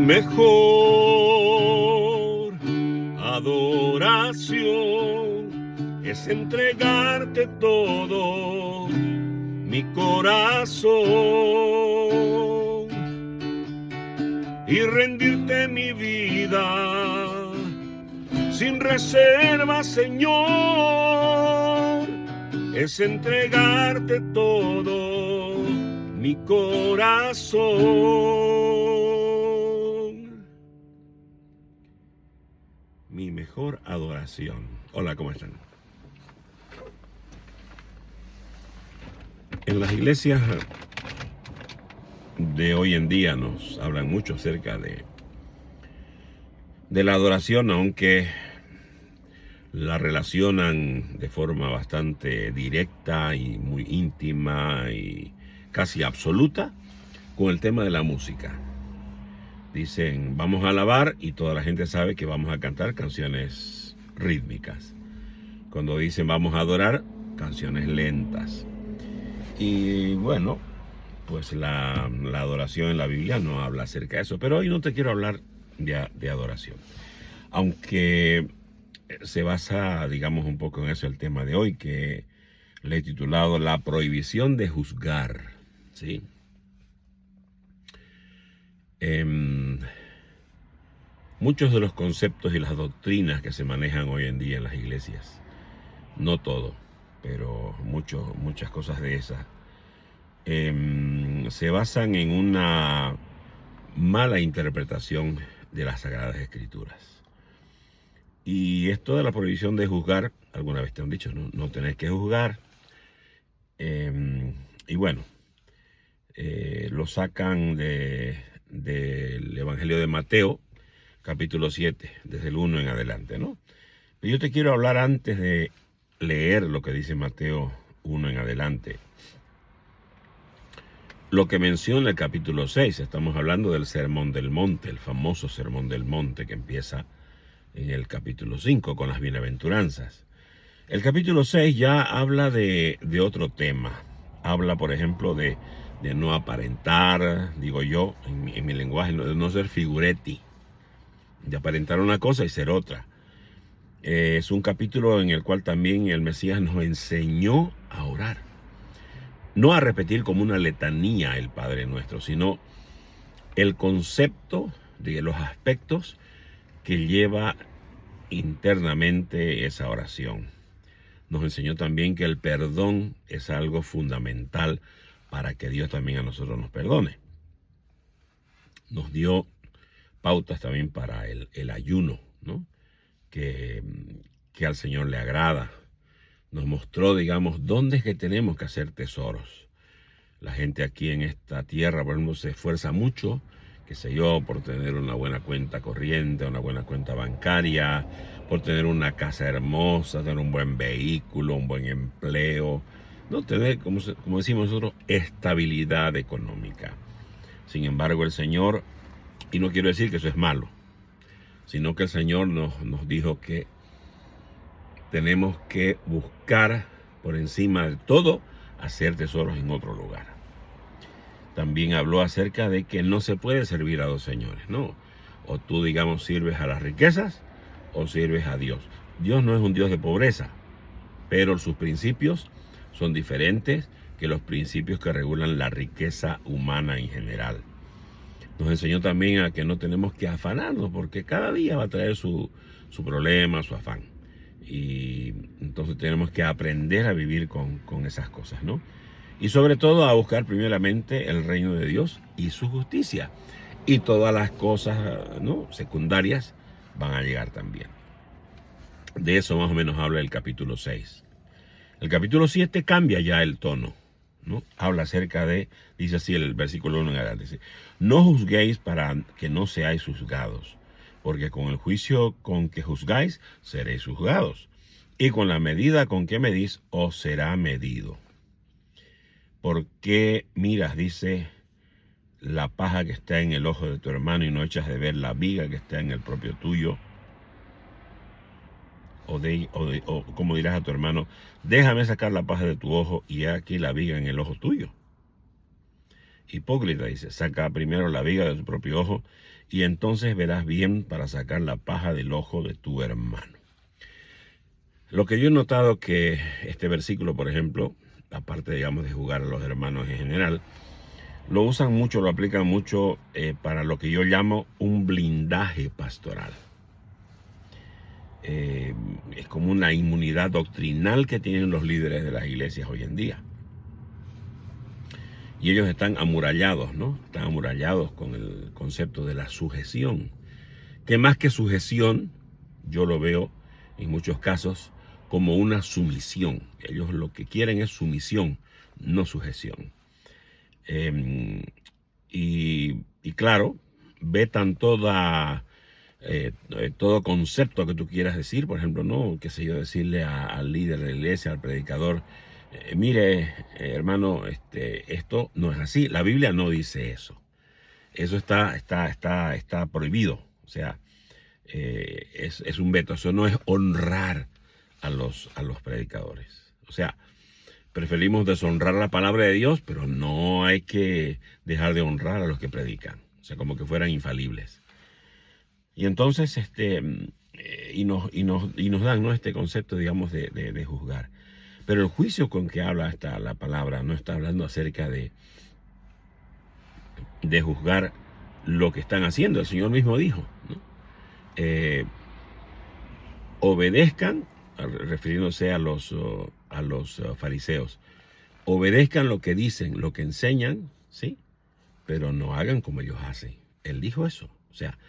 mejor adoración es entregarte todo mi corazón y rendirte mi vida sin reserva, Señor. Es entregarte todo mi corazón. Mi mejor adoración. Hola, ¿cómo están? En las iglesias de hoy en día nos hablan mucho acerca de la adoración, aunque la relacionan de forma bastante directa y muy íntima y casi absoluta con el tema de la música. Dicen, vamos a alabar, y toda la gente sabe que vamos a cantar canciones rítmicas. Cuando dicen vamos a adorar, canciones lentas. Y bueno, pues la adoración en la Biblia no habla acerca de eso. Pero hoy no te quiero hablar de adoración. Aunque se basa, digamos, un poco en eso el tema de hoy, que le he titulado La prohibición de juzgar. ¿Sí? Muchos de los conceptos y las doctrinas que se manejan hoy en día en las iglesias, no todo, pero muchas cosas de esas, se basan en una mala interpretación de las Sagradas Escrituras. Y esto de la prohibición de juzgar, alguna vez te han dicho, no tenés que juzgar. Y bueno, lo sacan del Evangelio de Mateo, capítulo 7, desde el 1 en adelante, ¿no? Pero yo te quiero hablar antes de leer lo que dice Mateo 1 en adelante. Lo que menciona el capítulo 6, estamos hablando del Sermón del Monte, el famoso Sermón del Monte que empieza en el capítulo 5 con las bienaventuranzas. El capítulo 6 ya habla de otro tema. Habla, por ejemplo, de no aparentar, digo yo, en mi lenguaje, de no ser figuretti, de aparentar una cosa y ser otra. Es un capítulo en el cual también el Mesías nos enseñó a orar. No a repetir como una letanía el Padre Nuestro, sino el concepto de los aspectos que lleva internamente esa oración. Nos enseñó también que el perdón es algo fundamental para que Dios también a nosotros nos perdone. Nos dio pautas también para el ayuno, ¿no? Que al Señor le agrada. Nos mostró, digamos, dónde es que tenemos que hacer tesoros. La gente aquí en esta tierra, por ejemplo, se esfuerza mucho, qué sé yo, por tener una buena cuenta corriente, una buena cuenta bancaria, por tener una casa hermosa, tener un buen vehículo, un buen empleo, no tener, como decimos nosotros, estabilidad económica. Sin embargo, el Señor, y no quiero decir que eso es malo, sino que el Señor nos dijo que tenemos que buscar por encima de todo hacer tesoros en otro lugar. También habló acerca de que no se puede servir a dos señores, ¿no? O tú, digamos, sirves a las riquezas o sirves a Dios. Dios no es un Dios de pobreza, pero sus principios son diferentes que los principios que regulan la riqueza humana en general. Nos enseñó también a que no tenemos que afanarnos, porque cada día va a traer su problema, su afán. Y entonces tenemos que aprender a vivir con esas cosas, ¿no? Y sobre todo a buscar primeramente el reino de Dios y su justicia. Y todas las cosas, ¿no?, secundarias van a llegar también. De eso más o menos habla el capítulo 6. El capítulo 7 cambia ya el tono, ¿no? Habla acerca de, dice así el versículo 1 en adelante, dice, no juzguéis para que no seáis juzgados, porque con el juicio con que juzgáis, seréis juzgados, y con la medida con que medís, os será medido. Porque miras, dice, la paja que está en el ojo de tu hermano y no echas de ver la viga que está en el propio tuyo. O como dirás a tu hermano, déjame sacar la paja de tu ojo y he aquí la viga en el ojo tuyo. Hipócrita, dice, saca primero la viga de tu propio ojo y entonces verás bien para sacar la paja del ojo de tu hermano. Lo que yo he notado que este versículo, por ejemplo, aparte, digamos, de jugar a los hermanos en general, lo usan mucho, lo aplican mucho para lo que yo llamo un blindaje pastoral. Es como una inmunidad doctrinal que tienen los líderes de las iglesias hoy en día. Y ellos están amurallados, ¿no? Están amurallados con el concepto de la sujeción. Que más que sujeción, yo lo veo en muchos casos como una sumisión. Ellos lo que quieren es sumisión, no sujeción. Y claro, vetan todo concepto que tú quieras decir. Por ejemplo, no, qué sé yo, decirle al líder de la iglesia, al predicador, mire, hermano, esto no es así. La Biblia no dice eso. Eso está prohibido. O sea, es un veto. Eso no es honrar a los predicadores. O sea, preferimos deshonrar la palabra de Dios, pero no hay que dejar de honrar a los que predican. O sea, como que fueran infalibles. Y entonces, y nos dan, ¿no?, este concepto, digamos, de juzgar. Pero el juicio con que habla la palabra no está hablando acerca de juzgar lo que están haciendo. El Señor mismo dijo, ¿no? Obedezcan, refiriéndose a los fariseos, obedezcan lo que dicen, lo que enseñan, ¿sí? Pero no hagan como ellos hacen. Él dijo eso. O sea,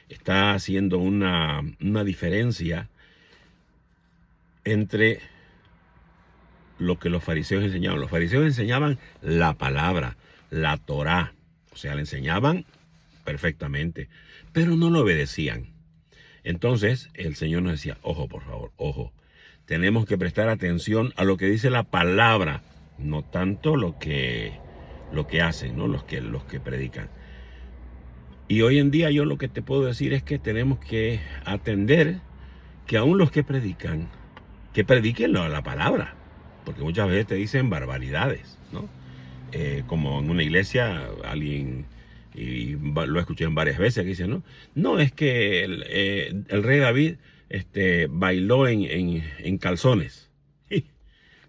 está haciendo una diferencia entre lo que los fariseos enseñaban. Los fariseos enseñaban la palabra, la Torá. O sea, la enseñaban perfectamente, pero no lo obedecían. Entonces, el Señor nos decía, ojo, por favor, ojo. Tenemos que prestar atención a lo que dice la palabra, no tanto lo que hacen, ¿no? Los que predican. Y hoy en día yo lo que te puedo decir es que tenemos que atender que aún los que predican, que prediquen la palabra. Porque muchas veces te dicen barbaridades, ¿no? Como en una iglesia, alguien, y lo escuché en varias veces, que dice, no, es que el rey David bailó en calzones.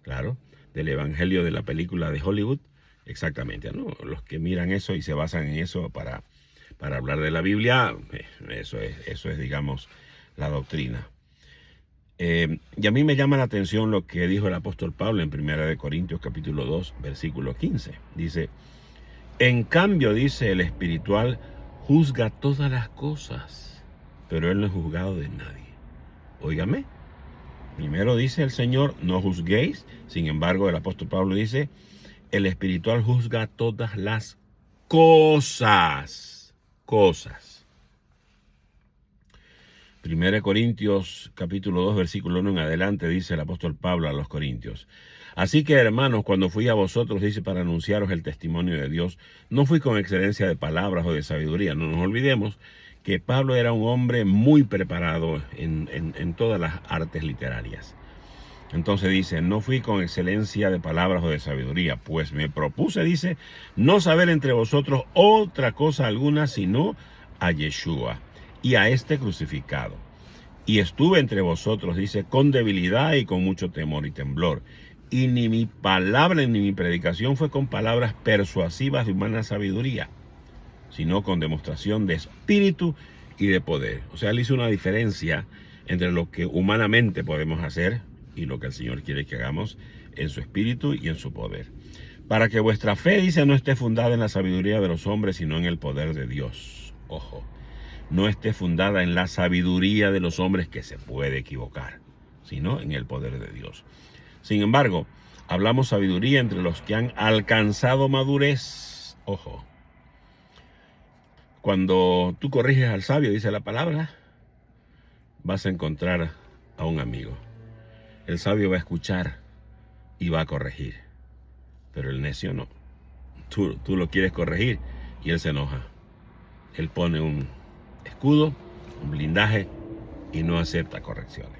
Claro, del evangelio de la película de Hollywood, exactamente, ¿no? Los que miran eso y se basan en eso para hablar de la Biblia, eso es, digamos, la doctrina. Y a mí me llama la atención lo que dijo el apóstol Pablo en 1 Corintios capítulo 2, versículo 15. Dice, en cambio, dice, el espiritual juzga todas las cosas, pero él no es juzgado de nadie. Óigame, primero dice el Señor, no juzguéis. Sin embargo, el apóstol Pablo dice, el espiritual juzga todas las cosas. 1 Corintios capítulo 2 versículo 1 en adelante dice el apóstol Pablo a los Corintios. Así que, hermanos, cuando fui a vosotros, dice, para anunciaros el testimonio de Dios, no fui con excelencia de palabras o de sabiduría. No nos olvidemos que Pablo era un hombre muy preparado en todas las artes literarias. Entonces dice, no fui con excelencia de palabras o de sabiduría, pues me propuse, dice, no saber entre vosotros otra cosa alguna, sino a Yeshua y a este crucificado. Y estuve entre vosotros, dice, con debilidad y con mucho temor y temblor. Y ni mi palabra ni mi predicación fue con palabras persuasivas de humana sabiduría, sino con demostración de espíritu y de poder. O sea, él hizo una diferencia entre lo que humanamente podemos hacer y lo que el Señor quiere que hagamos en su espíritu y en su poder. Para que vuestra fe, dice, no esté fundada en la sabiduría de los hombres, sino en el poder de Dios. Ojo, no esté fundada en la sabiduría de los hombres, que se puede equivocar, sino en el poder de Dios. Sin embargo, hablamos sabiduría entre los que han alcanzado madurez. Ojo, cuando tú corriges al sabio, dice la palabra, vas a encontrar a un amigo. El sabio va a escuchar y va a corregir, pero el necio no. Tú lo quieres corregir y él se enoja. Él pone un escudo, un blindaje y no acepta correcciones.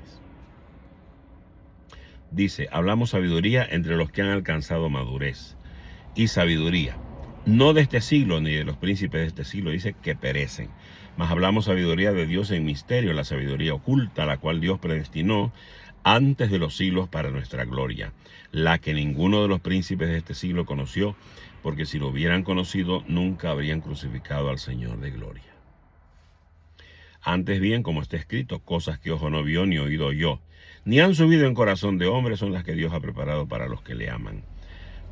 Dice, hablamos sabiduría entre los que han alcanzado madurez. Y sabiduría, no de este siglo, ni de los príncipes de este siglo, dice que perecen. Mas hablamos sabiduría de Dios en misterio, la sabiduría oculta, la cual Dios predestinó antes de los siglos para nuestra gloria, la que ninguno de los príncipes de este siglo conoció, porque si lo hubieran conocido, nunca habrían crucificado al Señor de gloria. Antes bien, como está escrito, cosas que ojo no vio ni oído oyó, ni han subido en corazón de hombre, son las que Dios ha preparado para los que le aman.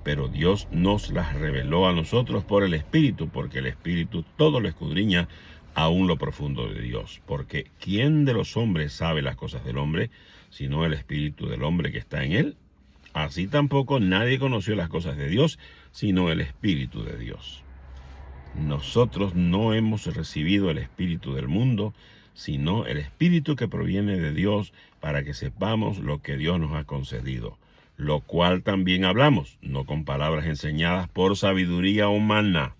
Pero Dios nos las reveló a nosotros por el Espíritu, porque el Espíritu todo lo escudriña, aún lo profundo de Dios. Porque ¿quién de los hombres sabe las cosas del hombre, sino el Espíritu del hombre que está en él? Así tampoco nadie conoció las cosas de Dios, sino el Espíritu de Dios. Nosotros no hemos recibido el Espíritu del mundo, sino el Espíritu que proviene de Dios, para que sepamos lo que Dios nos ha concedido, lo cual también hablamos, no con palabras enseñadas por sabiduría humana,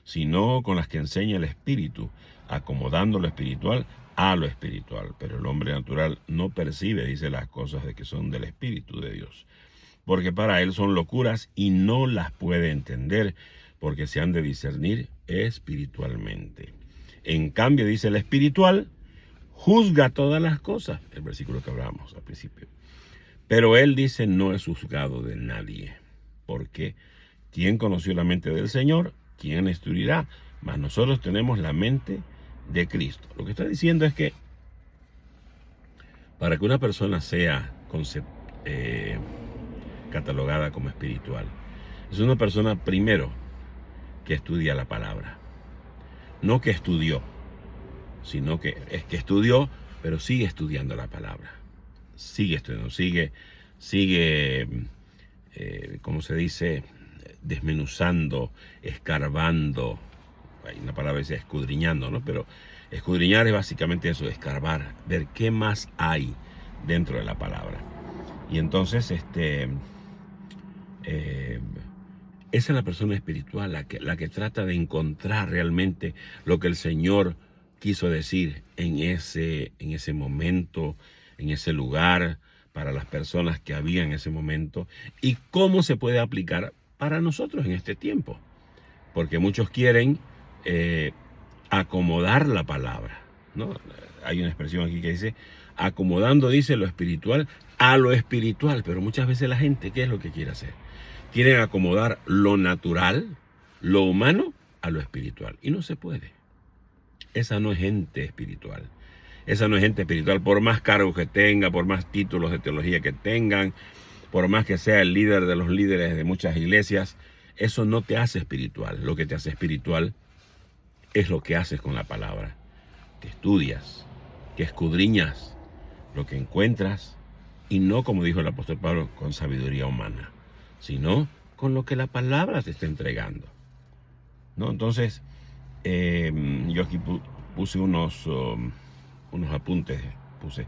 sino con las que enseña el Espíritu, acomodando lo espiritual a lo espiritual. Pero el hombre natural no percibe, dice, las cosas de que son del Espíritu de Dios, porque para él son locuras y no las puede entender, porque se han de discernir espiritualmente. En cambio, dice el espiritual, juzga todas las cosas, el versículo que hablábamos al principio. Pero él dice, no es juzgado de nadie, porque ¿quién conoció la mente del Señor? ¿Quién la instruirá? Mas nosotros tenemos la mente de Cristo. Lo que está diciendo es que para que una persona sea catalogada como espiritual, es una persona primero que estudia la palabra, no que estudió, sino que es que estudió, pero sigue estudiando la palabra, sigue estudiando, sigue, ¿cómo se dice? Desmenuzando, escarbando. Hay una palabra que dice escudriñando, ¿no? Pero escudriñar es básicamente eso, escarbar, ver qué más hay dentro de la palabra. Y entonces, esa es la persona espiritual, la que trata de encontrar realmente lo que el Señor quiso decir en ese momento, en ese lugar, para las personas que había en ese momento, y cómo se puede aplicar para nosotros en este tiempo. Porque muchos quieren acomodar la palabra, ¿no? Hay una expresión aquí que dice, acomodando, dice, lo espiritual a lo espiritual. Pero muchas veces la gente, ¿qué es lo que quiere hacer? Quieren acomodar lo natural, lo humano, a lo espiritual. Y no se puede. Esa no es gente espiritual. Esa no es gente espiritual, por más cargos que tenga, por más títulos de teología que tengan, por más que sea el líder de los líderes de muchas iglesias, eso no te hace espiritual. Lo que te hace espiritual es lo que haces con la palabra, que estudias, que escudriñas lo que encuentras, y no, como dijo el apóstol Pablo, con sabiduría humana, sino con lo que la palabra te está entregando, ¿no? Entonces, yo aquí puse unos apuntes. Puse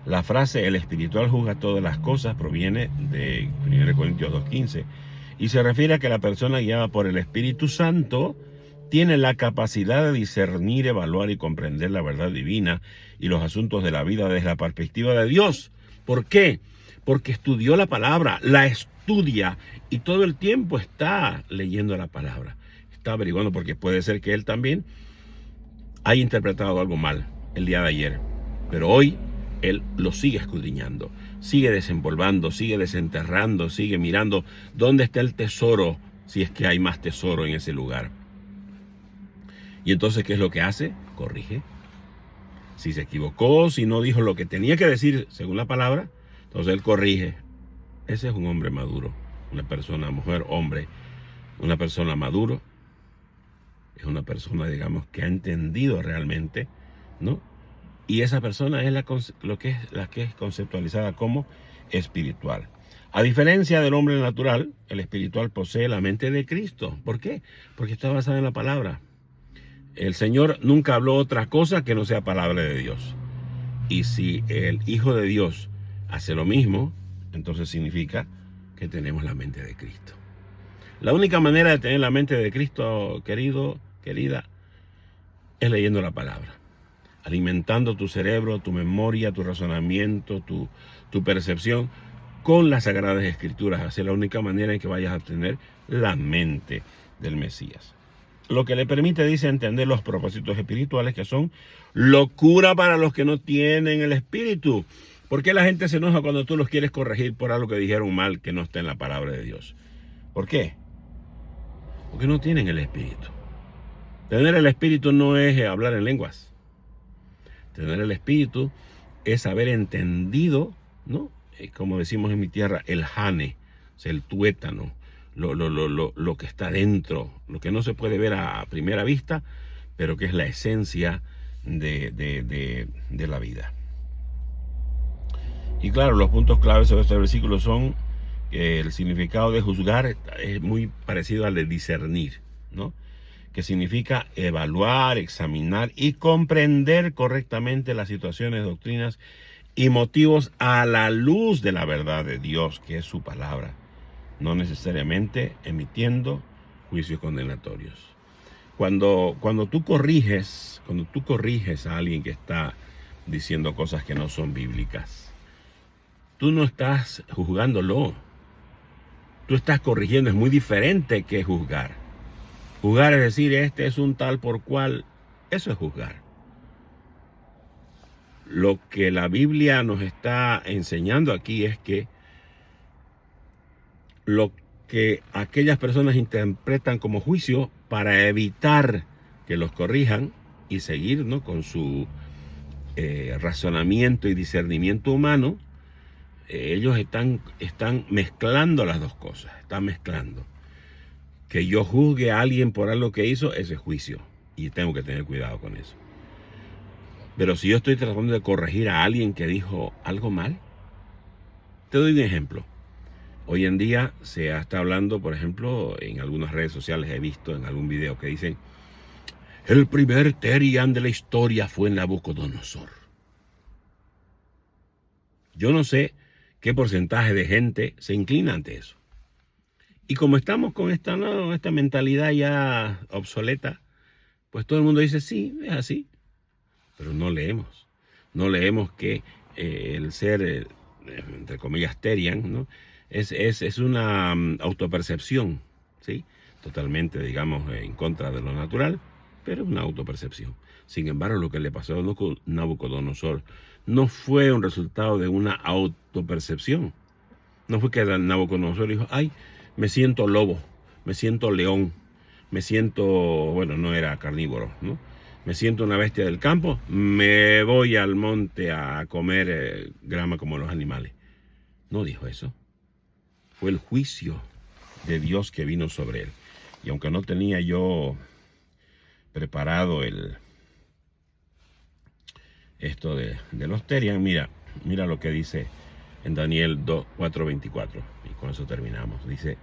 la frase, el espiritual juzga todas las cosas, proviene de 1 Corintios 2:15, y se refiere a que la persona guiada por el Espíritu Santo tiene la capacidad de discernir, evaluar y comprender la verdad divina y los asuntos de la vida desde la perspectiva de Dios. ¿Por qué? Porque estudió la palabra, la estudia y todo el tiempo está leyendo la palabra, está averiguando, porque puede ser que él también haya interpretado algo mal el día de ayer, pero hoy él lo sigue escudriñando, sigue desempolvando, sigue desenterrando, sigue mirando dónde está el tesoro, si es que hay más tesoro en ese lugar. Y entonces, ¿qué es lo que hace? Corrige. Si se equivocó, si no dijo lo que tenía que decir según la palabra, entonces él corrige. Ese es un hombre maduro, una persona, mujer, hombre, una persona maduro. Es una persona, digamos, que ha entendido realmente, ¿no? Y esa persona es la que es conceptualizada como espiritual. A diferencia del hombre natural, el espiritual posee la mente de Cristo. ¿Por qué? Porque está basada en la palabra. El Señor nunca habló otra cosa que no sea palabra de Dios. Y si el Hijo de Dios hace lo mismo, entonces significa que tenemos la mente de Cristo. La única manera de tener la mente de Cristo, querido, querida, es leyendo la palabra, alimentando tu cerebro, tu memoria, tu razonamiento, tu percepción con las Sagradas Escrituras. Esa es la única manera en que vayas a tener la mente del Mesías. Lo que le permite, dice, entender los propósitos espirituales, que son locura para los que no tienen el Espíritu. ¿Por qué la gente se enoja cuando tú los quieres corregir por algo que dijeron mal, que no está en la palabra de Dios? ¿Por qué? Porque no tienen el Espíritu. Tener el Espíritu no es hablar en lenguas. Tener el Espíritu es haber entendido, ¿no? Como decimos en mi tierra, el jane, o sea, el tuétano, lo que está dentro, lo que no se puede ver a primera vista, pero que es la esencia de la vida. Y claro, los puntos claves sobre este versículo son que el significado de juzgar es muy parecido al de discernir, ¿no? Que significa evaluar, examinar y comprender correctamente las situaciones, doctrinas y motivos a la luz de la verdad de Dios, que es su palabra, no necesariamente emitiendo juicios condenatorios. Cuando tú corriges a alguien que está diciendo cosas que no son bíblicas, tú no estás juzgándolo, tú estás corrigiendo. Es muy diferente que juzgar. Juzgar es decir, este es un tal por cual, eso es juzgar. Lo que la Biblia nos está enseñando aquí es que lo que aquellas personas interpretan como juicio, para evitar que los corrijan y seguir, ¿no?, con su razonamiento y discernimiento humano, ellos están mezclando las dos cosas, están mezclando. Que yo juzgue a alguien por algo que hizo, ese es juicio, y tengo que tener cuidado con eso. Pero si yo estoy tratando de corregir a alguien que dijo algo mal, te doy un ejemplo. Hoy en día se está hablando, por ejemplo, en algunas redes sociales he visto en algún video que dicen: el primer Terian de la historia fue en Nabucodonosor. Yo no sé qué porcentaje de gente se inclina ante eso. Y como estamos con esta mentalidad ya obsoleta, pues todo el mundo dice, sí, es así. Pero no leemos. No leemos que el ser, entre comillas, Terian, ¿no?, es una autopercepción, ¿sí? Totalmente, digamos, en contra de lo natural, pero es una autopercepción. Sin embargo, lo que le pasó a Nabucodonosor no fue un resultado de una autopercepción. No fue que Nabucodonosor dijo, ay, me siento lobo, me siento león, me siento, bueno, no era carnívoro, ¿no? Me siento una bestia del campo, me voy al monte a comer grama como los animales. No dijo eso. Fue el juicio de Dios que vino sobre él. Y aunque no tenía yo preparado esto de los Terian, mira lo que dice en Daniel 4:24. Y con eso terminamos. Dice: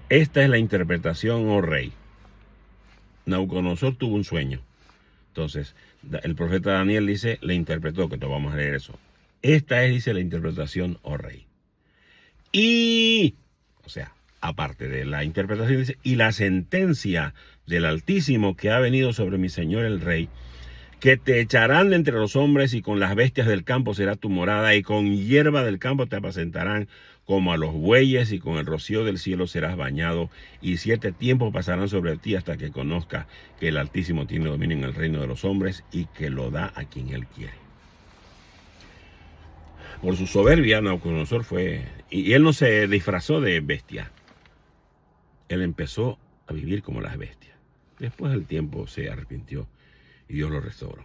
esta es la interpretación, oh rey. Nabucodonosor tuvo un sueño. Entonces, el profeta Daniel dice, le interpretó, que te vamos a leer eso. Esta es, dice, la interpretación, oh rey. Y, o sea, aparte de la interpretación, dice, y la sentencia del Altísimo que ha venido sobre mi señor el rey, que te echarán de entre los hombres y con las bestias del campo será tu morada y con hierba del campo te apacentarán como a los bueyes y con el rocío del cielo serás bañado y 7 tiempos pasarán sobre ti hasta que conozcas que el Altísimo tiene dominio en el reino de los hombres y que lo da a quien él quiere. Por su soberbia, Nabucodonosor fue, y él no se disfrazó de bestia. Él empezó a vivir como las bestias. Después del tiempo se arrepintió y Dios lo restauró.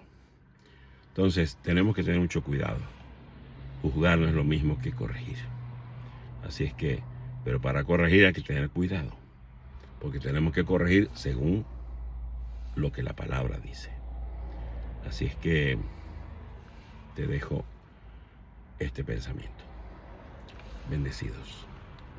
Entonces tenemos que tener mucho cuidado. Juzgar no es lo mismo que corregir. Así es que, pero para corregir hay que tener cuidado, porque tenemos que corregir según lo que la palabra dice. Así es que te dejo este pensamiento. Bendecidos.